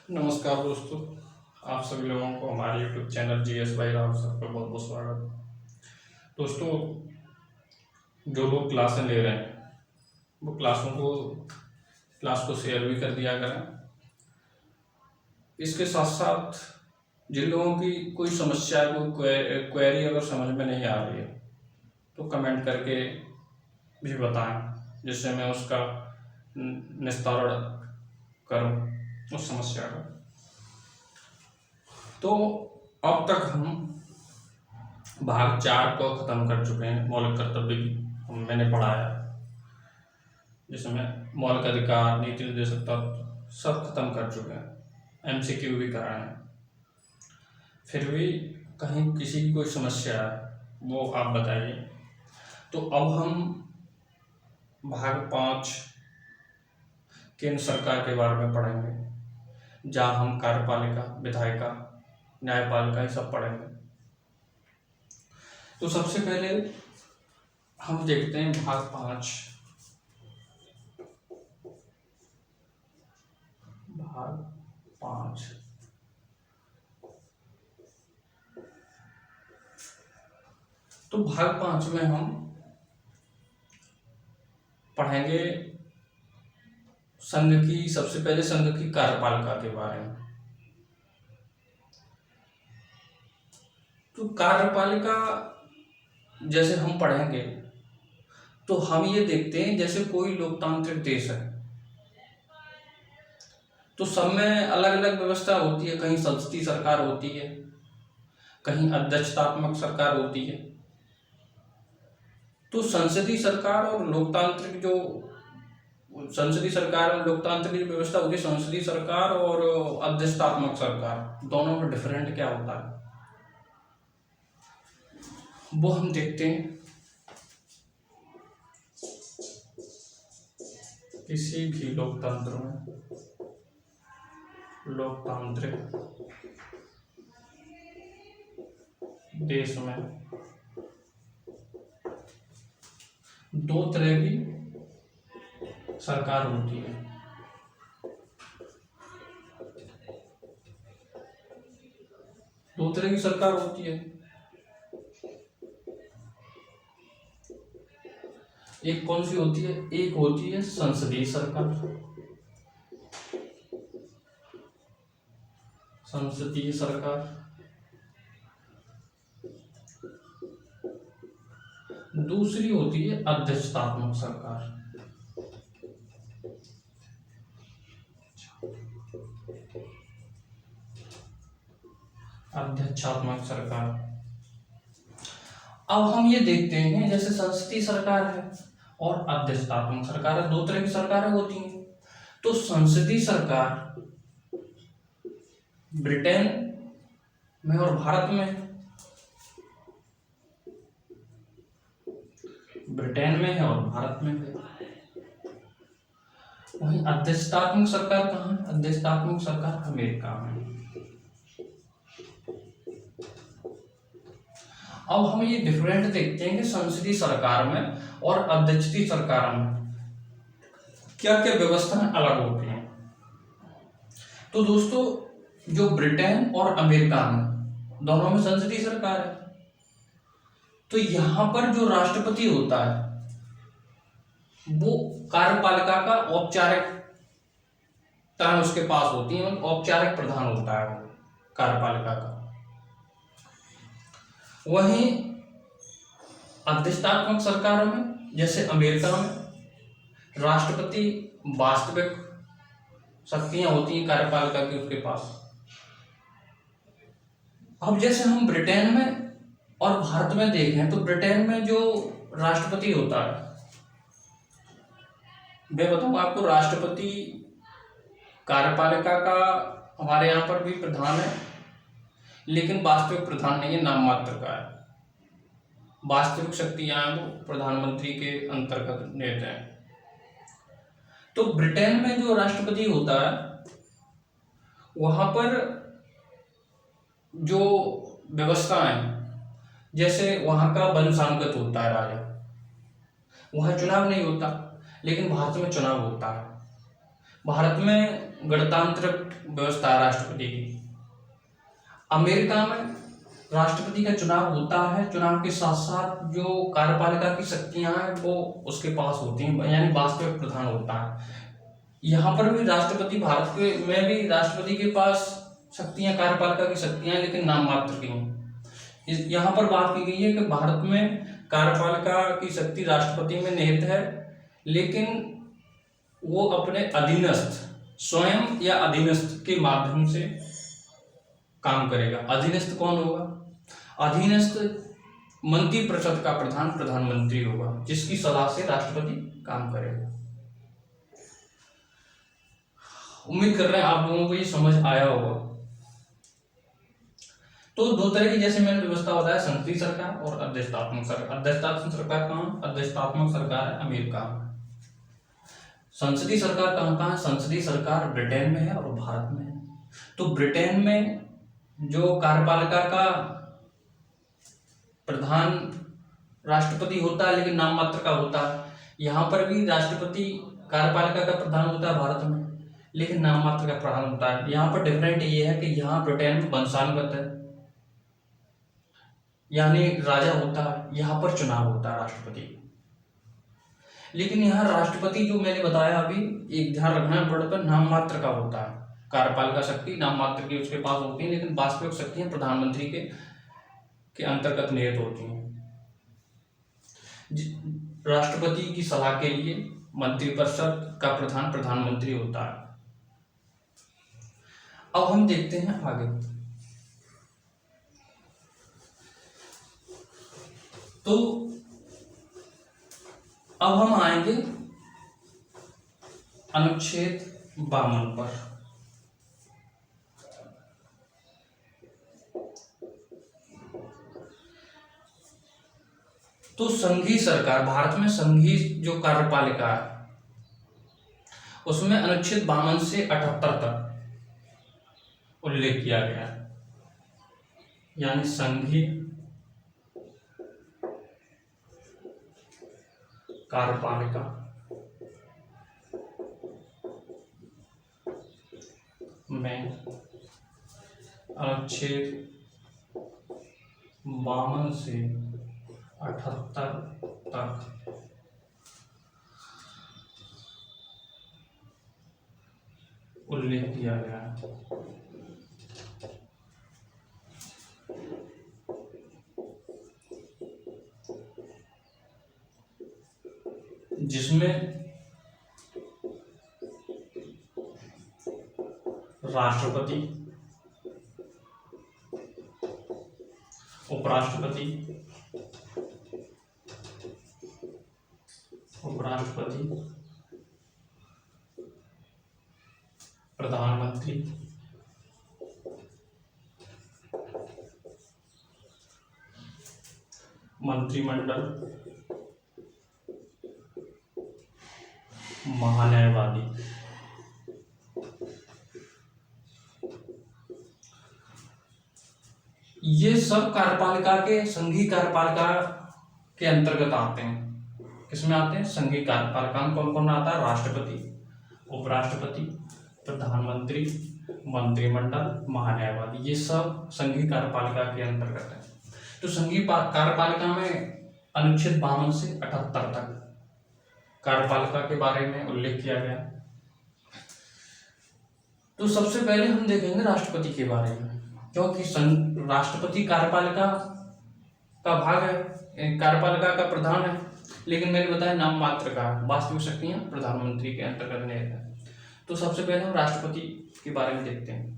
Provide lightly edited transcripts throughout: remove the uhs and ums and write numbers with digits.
नमस्कार दोस्तों, आप सभी लोगों को हमारे YouTube channel GS by Rao sir पर बहुत बहुत स्वागत। दोस्तों, जो लोग क्लासें ले रहे हैं वो क्लास को शेयर भी कर दिया करें। इसके साथ साथ जिन लोगों की कोई समस्या है, कोई क्वेरी अगर समझ में नहीं आ रही है तो कमेंट करके भी बताएं, जिससे मैं उसका निस्तारण करूं उस समस्या का। तो अब तक हम भाग 4 को खत्म कर चुके हैं। मौलिक कर्तव्य की मैंने पढ़ाया, जिसमें मौलिक अधिकार, नीति निर्देशक तत्व सब खत्म कर चुके हैं। एमसीक्यू भी कराए हैं। फिर भी कहीं किसी की कोई समस्या है वो आप बताइए। तो अब हम भाग 5 केंद्र सरकार के बारे में पढ़ेंगे, जहाँ हम कार्यपालिका, विधायिका, न्यायपालिका ये सब पढ़ेंगे। तो सबसे पहले हम देखते हैं भाग 5। भाग 5 तो भाग 5 में हम पढ़ेंगे सबसे पहले संघ की कार्यपालिका के बारे में। तो कार्यपालिका जैसे हम पढ़ेंगे तो हम ये देखते हैं जैसे कोई लोकतांत्रिक देश है तो सब में अलग अलग व्यवस्था होती है। कहीं संसदीय सरकार होती है, कहीं अध्यक्षतात्मक सरकार होती है। तो संसदीय सरकार और लोकतांत्रिक जो व्यवस्था होती है, संसदीय सरकार और अध्यक्षतात्मक सरकार, दोनों में डिफरेंट क्या होता है वो हम देखते हैं। किसी भी लोकतांत्रिक देश में दो तरह की सरकार होती है। दो तरह की सरकार होती है। एक कौन सी होती है? एक होती है संसदीय सरकार। संसदीय सरकार। दूसरी होती है अध्यक्षतात्मक सरकार। अध्यक्षात्मक सरकार। अब हम ये देखते हैं जैसे संसदीय सरकार है और अध्यक्षतात्मक सरकार है, दो तरह की सरकारें होती हैं। तो संसदीय सरकार ब्रिटेन में और भारत में है। ब्रिटेन में है और भारत में है। वहीं अध्यक्षतात्मक सरकार कहाँ है? अध्यक्षतात्मक सरकार अमेरिका में। अब हम ये डिफरेंट देखते हैं कि संसदीय सरकार में और अध्यक्षीय सरकार में क्या क्या व्यवस्थाएं अलग होती हैं। तो दोस्तों, जो ब्रिटेन और अमेरिका में दोनों में संसदीय सरकार है, तो यहां पर जो राष्ट्रपति होता है वो कार्यपालिका का औपचारिक टर्म उसके पास होती है, औपचारिक प्रधान होता है वो कार्यपालिका का। वहीं अध्यक्षतात्मक सरकारों में जैसे अमेरिका में राष्ट्रपति वास्तविक शक्तियां होती हैं कार्यपालिका की उसके पास। अब जैसे हम ब्रिटेन में और भारत में देखें तो ब्रिटेन में जो राष्ट्रपति होता है, मैं बताऊं आपको, राष्ट्रपति कार्यपालिका का हमारे यहाँ पर भी प्रधान है, लेकिन वास्तविक प्रधान नहीं है, नाम मात्र का है। वास्तविक शक्तियां वो प्रधानमंत्री के अंतर्गत लेते हैं। तो ब्रिटेन में जो राष्ट्रपति होता है वहां पर जो व्यवस्था है, जैसे वहां का वंशानुगत होता है राजा, वहां चुनाव नहीं होता, लेकिन भारत में चुनाव होता है। भारत में गणतांत्रिक व्यवस्था है राष्ट्रपति की। अमेरिका में राष्ट्रपति का चुनाव होता है, चुनाव के साथ साथ जो कार्यपालिका की शक्तियां हैं वो उसके पास होती हैं, यानी वास्तविक प्रधान होता है। यहाँ पर भी राष्ट्रपति, भारत के में भी राष्ट्रपति के पास शक्तियां, कार्यपालिका की शक्तियां, लेकिन नाम मात्र की हैं। यहाँ पर बात की गई है कि भारत में कार्यपालिका की शक्ति राष्ट्रपति में निहित है, लेकिन वो अपने अधीनस्थ, स्वयं या अधीनस्थ के माध्यम से काम करेगा। अधीनस्थ कौन होगा? अधीनस्थ मंत्रिपरिषद का प्रधान प्रधानमंत्री होगा, जिसकी सलाह से राष्ट्रपति काम करेगा। उम्मीद कर रहे हैं आप लोगों को ये समझ आया होगा। तो दो तरह की, जैसे मैंने व्यवस्था बताया, संसदीय सरकार और अध्यक्षतात्मक सरकार। अध्यक्षतात्मक सरकार कहाँ? अध्यक्षतात्मक सरकार है अमेरिका में। संसदीय सरकार कहाँ है? संसदीय सरकार ब्रिटेन में है और भारत में है। तो ब्रिटेन में जो कार्यपालिका का प्रधान राष्ट्रपति होता है, लेकिन नाम मात्र का होता है। यहाँ पर भी राष्ट्रपति कार्यपालिका का प्रधान होता है भारत में, लेकिन नाम मात्र का प्रधान होता है। यहाँ पर डिफरेंट ये है कि यहाँ ब्रिटेन में वंशानुगत है, यानी राजा होता है, यहाँ पर चुनाव होता है राष्ट्रपति। लेकिन यहाँ राष्ट्रपति जो मैंने बताया अभी, एक ध्यान रखना है वर्ड पर, नाम मात्र का होता है। कार्यपालिका शक्ति नाम मात्र की उसके पास होती है, लेकिन वास्तविक शक्तियां प्रधानमंत्री के अंतर्गत निहित होती हैं। राष्ट्रपति की सलाह के लिए मंत्रिपरिषद का प्रधान प्रधानमंत्री होता है। अब हम देखते हैं आगे। तो अब हम आएंगे अनुच्छेद 52 पर। तो संघीय सरकार, भारत में संघीय जो कार्यपालिका है, उसमें अनुच्छेद 52 से 78 तक उल्लेख किया गया है, यानी संघीय कार्यपालिका में अनुच्छेद 52 से 78 तक उल्लेख किया गया है। जिसमें राष्ट्रपति, उपराष्ट्रपति, प्रधानमंत्री, मंत्रिमंडल, महान्यायवादी, ये सब कार्यपालिका के, संघीय कार्यपालिका के अंतर्गत आते हैं। किसमें आते हैं? संघीय कार्यपालिका में कौन कौन आता है? राष्ट्रपति, उपराष्ट्रपति, प्रधानमंत्री, मंत्रिमंडल, महान्यायवादी, ये सब संघीय कार्यपालिका के अंतर्गत है। तो संघीय कार्यपालिका में अनुच्छेद 52 से 78 तक कार्यपालिका के बारे में उल्लेख किया गया। तो सबसे पहले हम देखेंगे राष्ट्रपति के बारे में, क्योंकि राष्ट्रपति कार्यपालिका का भाग है, कार्यपालिका का प्रधान है, लेकिन मैंने बताया नाम मात्र का, वास्तविक शक्तियां प्रधानमंत्री के अंतर्गत निहित है। तो सबसे पहले हम राष्ट्रपति के बारे में देखते हैं।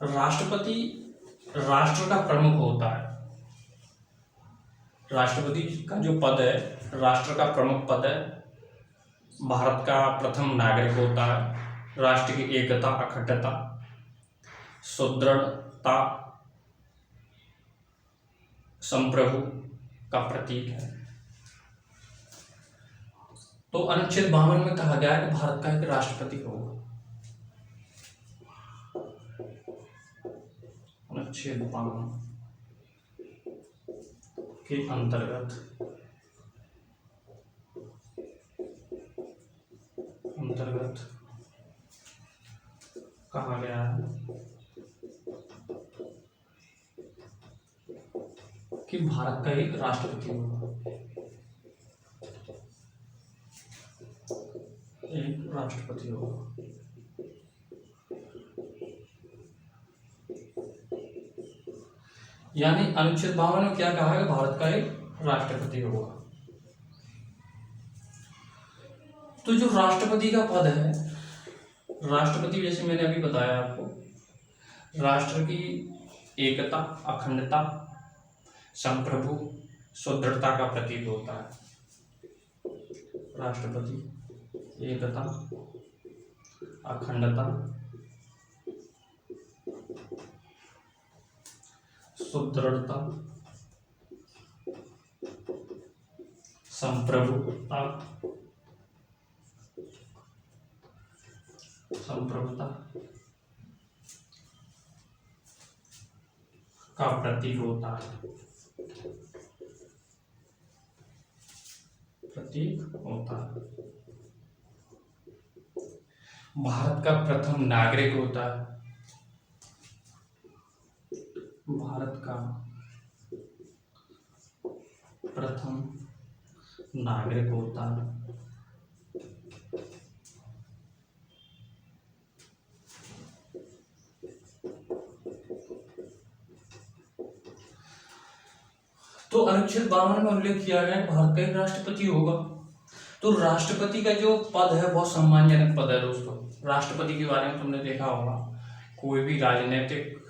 राष्ट्रपति राष्ट्र का प्रमुख होता है। राष्ट्रपति का जो पद है, राष्ट्र का प्रमुख पद है। भारत का प्रथम नागरिक होता है। राष्ट्र की एकता, अखंडता, सुदृढ़ता, संप्रभु का प्रतीक है। तो अनुच्छेद 52 में कहा गया है कि भारत का एक राष्ट्रपति होगा। अनुच्छेद 52 के अंतर्गत कहा गया है कि भारत का एक राष्ट्रपति होगा, एक राष्ट्रपति होगा। यानी अनुच्छेद 52 में क्या कहा है कि भारत का एक राष्ट्रपति होगा। तो जो राष्ट्रपति का पद है, राष्ट्रपति जैसे मैंने अभी बताया आपको, राष्ट्र की एकता, अखंडता, संप्रभु, सुदृढ़ता का प्रतीक होता है। राष्ट्रपति एकता, अखंडता, सुदृढ़ता, संप्रभुता का प्रतीक होता है, भारत का प्रथम नागरिक होता है, भारत का प्रथम नागरिक होता है। तो अनुच्छेद 52 में उल्लेख किया गया है भारत का एक राष्ट्रपति होगा। तो राष्ट्रपति का जो पद है बहुत सम्मानजनक पद है दोस्तों। राष्ट्रपति के बारे में तुमने देखा होगा, कोई भी राजनीतिक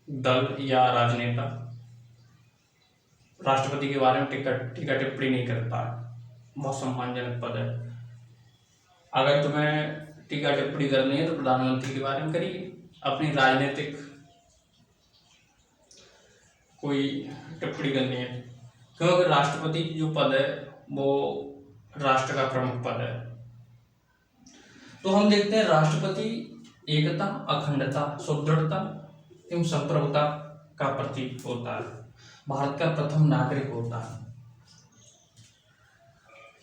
दल या राजनेता राष्ट्रपति के बारे में टीका टिप्पणी नहीं करता है। बहुत सम्मानजनक पद है। अगर तुम्हें टीका टिप्पणी करनी है तो प्रधानमंत्री के बारे में करिए, अपनी राजनीतिक कोई टिप्पणी करनी है, क्योंकि राष्ट्रपति जो पद है वो राष्ट्र का प्रमुख पद है। तो हम देखते हैं राष्ट्रपति एकता, अखंडता, सुदृढ़ता एवं संप्रभुता का प्रतीक होता है, भारत का प्रथम नागरिक होता है।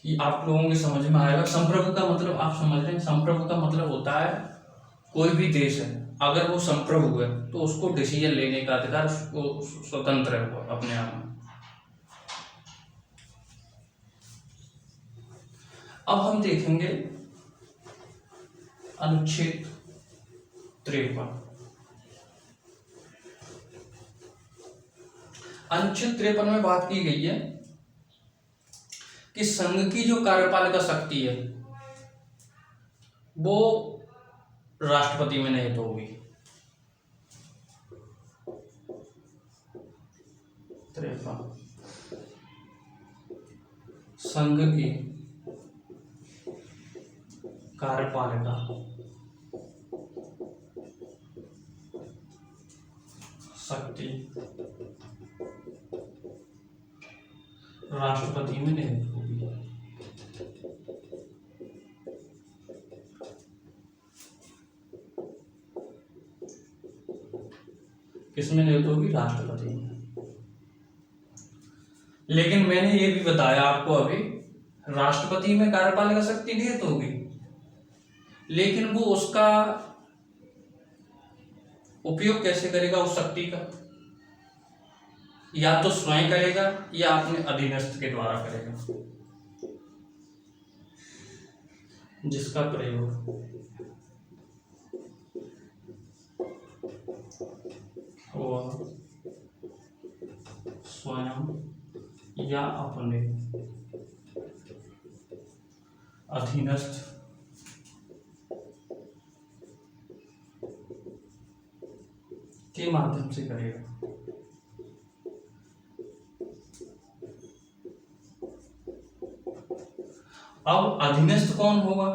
ये आप लोगों के समझ में आएगा। संप्रभु का मतलब आप समझ रहे हैं, संप्रभु का मतलब होता है कोई भी देश है अगर वो संप्रभु है तो उसको डिसीजन लेने का अधिकार, वो स्वतंत्र है वो अपने आप में। अब हम देखेंगे अनुच्छेद 53। अनुच्छेद 53 में बात की गई है कि संघ की जो कार्यपालिका शक्ति है वो राष्ट्रपति में निहित होगी। 53 संघ की कार्यपालिका शक्ति राष्ट्रपति में निहित होगी। किसमें निहित होगी? राष्ट्रपति में। लेकिन मैंने ये भी बताया आपको अभी, राष्ट्रपति में कार्यपालिका शक्ति निहित होगी, लेकिन वो उसका उपयोग कैसे करेगा उस शक्ति का? या तो स्वयं करेगा या अपने अधीनस्थ के द्वारा करेगा, जिसका प्रयोग वह स्वयं या अपने अधीनस्थ के माध्यम से करेगा। अब अधीनस्थ कौन होगा?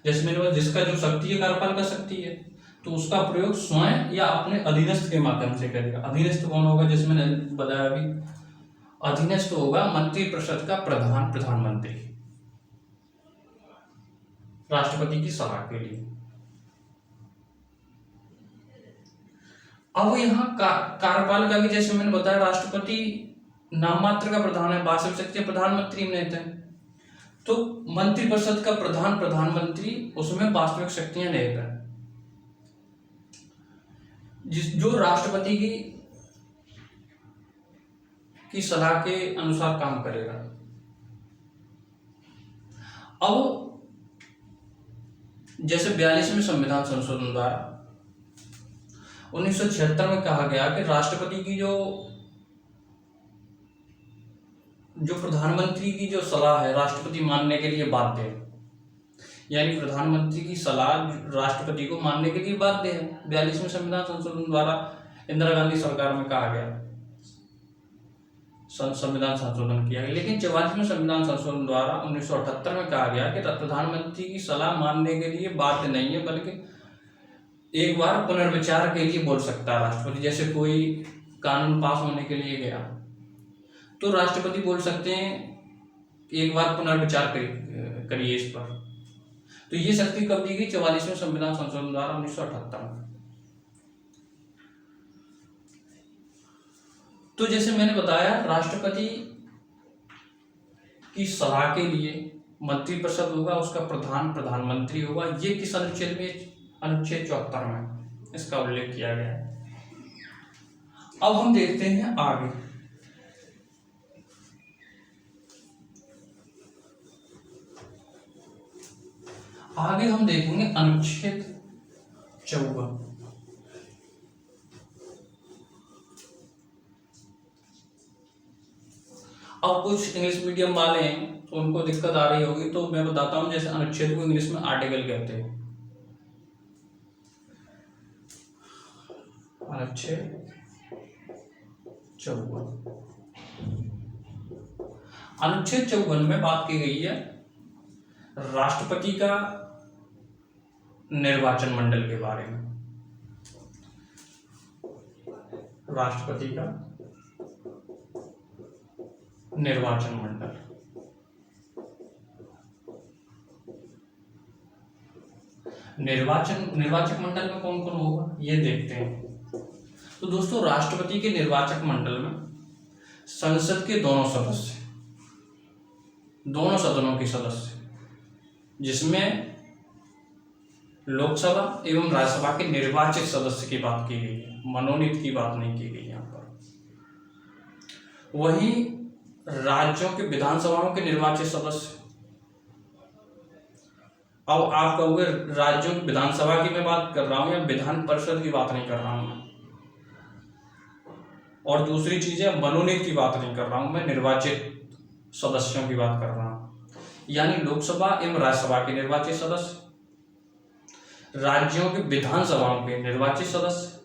जैसे मैंने बोला जिसका जो शक्ति है, कार्यपालिका शक्ति है, तो उसका प्रयोग स्वयं या अपने अधीनस्थ के माध्यम से करेगा। अधीनस्थ कौन होगा? जैसे मैंने बताया अभी, अधीनस्थ होगा मंत्रिपरिषद का प्रधान, प्रधानमंत्री, राष्ट्रपति की सलाह के लिए। अब यहाँ कार्यपालिका की, जैसे मैंने बताया, राष्ट्रपति नाम मात्र का प्रधान है, वास्तविक शक्तियां प्रधानमंत्री में रहते हैं। तो मंत्रिपरिषद का प्रधान प्रधानमंत्री, उसमें वास्तविक शक्तियां रहते हैं। जो राष्ट्रपति की सलाह के अनुसार काम करेगा। अब जैसे 42वें संविधान संशोधन द्वारा 1976 में कहा गया कि राष्ट्रपति की जो प्रधानमंत्री की जो सलाह है राष्ट्रपति मानने के लिए बाध्य है, यानी प्रधानमंत्री की सलाह राष्ट्रपति को मानने के लिए बाध्य है। 42वें संविधान संशोधन द्वारा इंदिरा गांधी सरकार में कहा गया, संविधान संशोधन किया गया। लेकिन 44वें संविधान संशोधन द्वारा 1978 में कहा गया कि प्रधानमंत्री की सलाह मानने के लिए बाध्य नहीं है, बल्कि एक बार पुनर्विचार के लिए बोल सकता है राष्ट्रपति। जैसे कोई कानून पास होने के लिए गया तो राष्ट्रपति बोल सकते हैं एक बार पुनर्विचार करिए इस पर। तो ये शक्ति कब दी गई? 44वें संविधान संशोधन द्वारा 1978 में। तो जैसे मैंने बताया, राष्ट्रपति की सलाह के लिए मंत्रिपरिषद होगा, उसका प्रधान प्रधानमंत्री होगा। ये किस अनुच्छेद में? अनुच्छेद 74 में इसका उल्लेख किया गया है। अब हम देखते हैं आगे। आगे हम देखेंगे अनुच्छेद 54। अब कुछ इंग्लिश मीडियम वाले हैं तो उनको दिक्कत आ रही होगी, तो मैं बताता हूं। जैसे अनुच्छेद को इंग्लिश में आर्टिकल कहते हैं। अनुच्छेद 54, अनुच्छेद 54 में बात की गई है राष्ट्रपति का निर्वाचन मंडल के बारे में। राष्ट्रपति का निर्वाचन मंडल, निर्वाचक मंडल में कौन कौन होगा ये देखते हैं। तो दोस्तों, राष्ट्रपति के निर्वाचक मंडल में संसद के दोनों सदस्य, दोनों सदनों के सदस्य, जिसमें लोकसभा एवं राज्यसभा के निर्वाचित सदस्य की बात की गई है, मनोनीत की बात नहीं की गई यहाँ पर। वहीं राज्यों के विधानसभाओं के निर्वाचित सदस्य। अब आप कहोगे राज्यों की विधानसभा की मैं बात कर रहा हूं या विधान परिषद की बात नहीं कर रहा हूं मैं। और दूसरी चीज है, मनोनीत की बात नहीं कर रहा हूं मैं, निर्वाचित सदस्यों की बात कर रहा हूं। यानी लोकसभा एवं राज्यसभा के निर्वाचित सदस्य, राज्यों के विधानसभाओं के निर्वाचित सदस्य।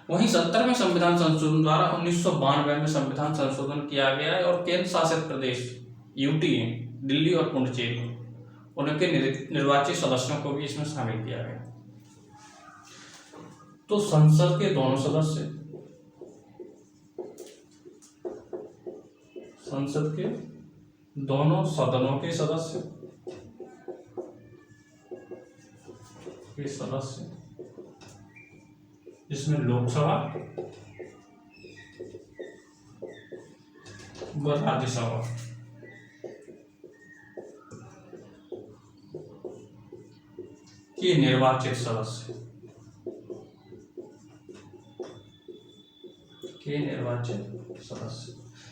वहीं 70वें संविधान संशोधन द्वारा 1992 में संविधान संशोधन किया गया है और केंद्र शासित प्रदेश यूटी, दिल्ली और पुडुचेरी, उनके निर्वाचित सदस्यों को भी इसमें शामिल किया गया। तो संसद के दोनों सदस्य, संसद के दोनों सदनों के सदस्य जिसमें लोकसभा व राज्यसभा के निर्वाचित सदस्य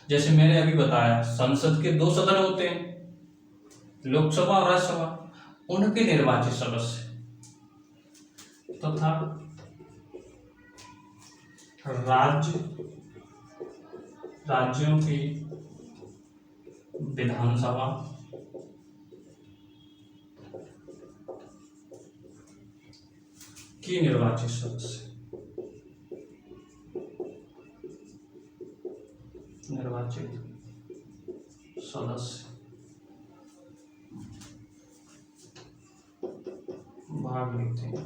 जैसे मैंने अभी बताया, संसद के दो सदन होते हैं, लोकसभा और राज्यसभा, उनके निर्वाचित सदस्य तथा राज्यों की विधानसभा की निर्वाचित सदस्य, भाग लेते हैं।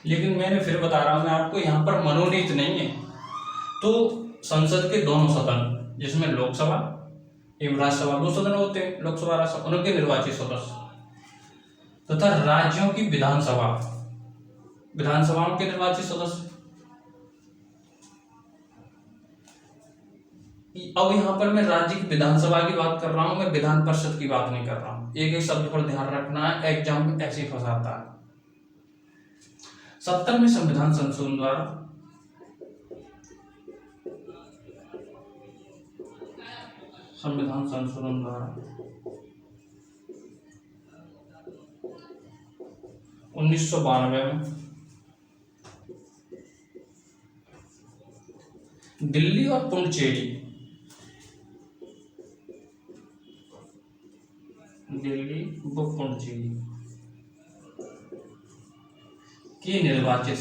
लेकिन मैंने फिर बता रहा हूं मैं आपको, यहां पर मनोनीत नहीं है। तो संसद के दोनों सदन, जिसमें लोकसभा एवं राज्यसभा, दो सदन होते हैं, लोकसभा राज्यसभा, उनके निर्वाचित सदस्य तथा राज्यों की विधानसभाओं के निर्वाचित सदस्य अब यहाँ पर मैं राज्य की विधानसभा की बात कर रहा हूं, मैं विधान परिषद की बात नहीं कर रहा हूं। एक एक शब्द पर ध्यान रखना है, एग्जाम में ऐसे ही फंसाता है। 70वें संविधान संशोधन द्वारा संविधान संशोधन द्वारा 1992 में दिल्ली और पुडुचेरी के निर्वाचित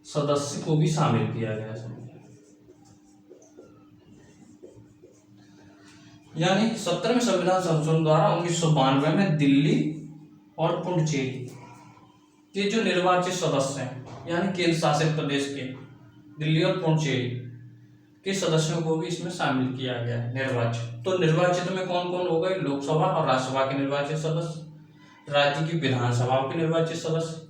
सदस्य को भी शामिल किया गया है। यानी 70वें संविधान संशोधन द्वारा 1992 में दिल्ली और पुडुचेरी के जो निर्वाचित सदस्य हैं, यानी केंद्र शासित प्रदेश के दिल्ली और पुडुचेरी के सदस्यों को भी इसमें शामिल किया गया है निर्वाचित। तो निर्वाचित में कौन कौन हो गए? लोकसभा और राज्यसभा के निर्वाचित सदस्य, राज्य की विधानसभाओं के निर्वाचित सदस्य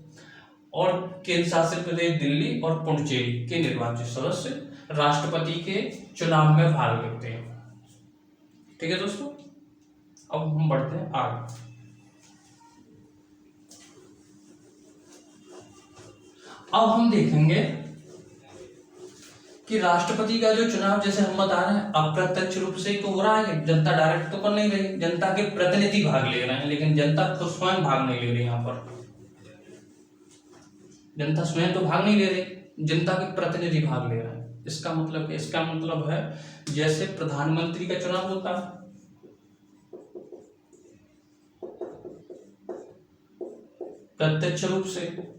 और केंद्र शासित प्रदेश दिल्ली और पुडुचेरी के निर्वाचित सदस्य राष्ट्रपति के चुनाव में भाग लेते हैं। ठीक है दोस्तों, अब हम बढ़ते हैं आगे। अब हम देखेंगे कि राष्ट्रपति का जो चुनाव, जैसे हम बता रहे हैं, अप्रत्यक्ष रूप से ही तो हो रहा है, जनता डायरेक्ट तो कर नहीं रही, जनता के प्रतिनिधि भाग ले रहे हैं, लेकिन जनता खुद स्वयं भाग नहीं ले रही। यहाँ पर जनता स्वयं तो भाग नहीं ले रही, जनता के प्रतिनिधि भाग ले रहे हैं। इसका मतलब है जैसे प्रधानमंत्री का चुनाव होता है, प्रत्यक्ष रूप से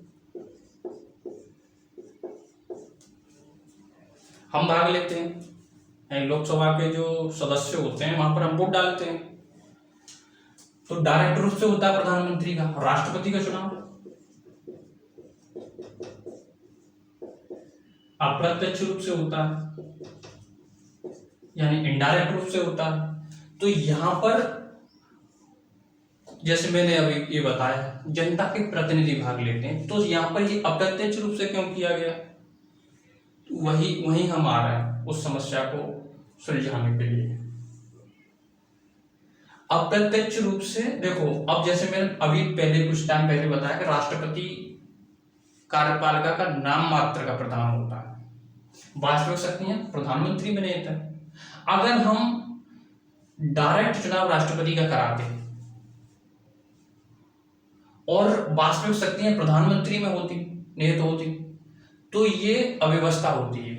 हम भाग लेते हैं, लोकसभा के जो सदस्य होते हैं वहां पर हम वोट डालते हैं, तो डायरेक्ट रूप से होता है प्रधानमंत्री का। राष्ट्रपति का चुनाव अप्रत्यक्ष रूप से होता है, यानी इनडायरेक्ट रूप से होता है। तो यहां पर जैसे मैंने अभी ये बताया, जनता के प्रतिनिधि भाग लेते हैं, तो यहां पर ये अप्रत्यक्ष रूप से क्यों किया गया? वही हम आ रहे हैं उस समस्या को सुलझाने के लिए। अप्रत्यक्ष रूप से देखो, अब जैसे मैंने अभी पहले कुछ टाइम पहले बताया कि राष्ट्रपति कार्यपालिका का नाम मात्र का प्रधान होता है, वास्तविक शक्तियां प्रधानमंत्री में नहीं था। अगर हम डायरेक्ट चुनाव राष्ट्रपति का कराते और वास्तविक शक्तियां प्रधानमंत्री में होती, निहित होती, तो ये अव्यवस्था होती है।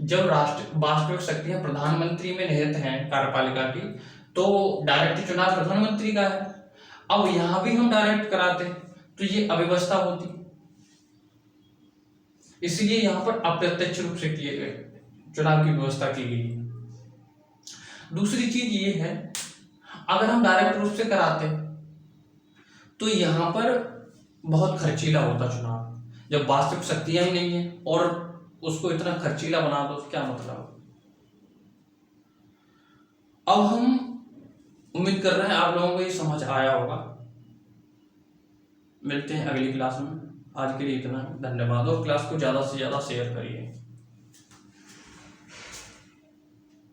जब वास्तविक शक्तियां प्रधानमंत्री में निहित हैं कार्यपालिका की, तो डायरेक्ट चुनाव प्रधानमंत्री का है। अब यहां भी हम डायरेक्ट कराते तो ये अव्यवस्था होती, इसलिए यहां पर अप्रत्यक्ष रूप से किए गए चुनाव की व्यवस्था की गई। दूसरी चीज ये है, अगर हम डायरेक्ट रूप से कराते तो यहां पर बहुत खर्चीला होता चुनाव। जब वास्तविक शक्तियां ही नहीं है और उसको इतना खर्चीला बना दो, क्या मतलब? अब हम उम्मीद कर रहे हैं आप लोगों को ये समझ आया होगा। मिलते हैं अगली क्लास में। आज के लिए इतना, धन्यवाद। और क्लास को ज्यादा से ज्यादा शेयर करिए।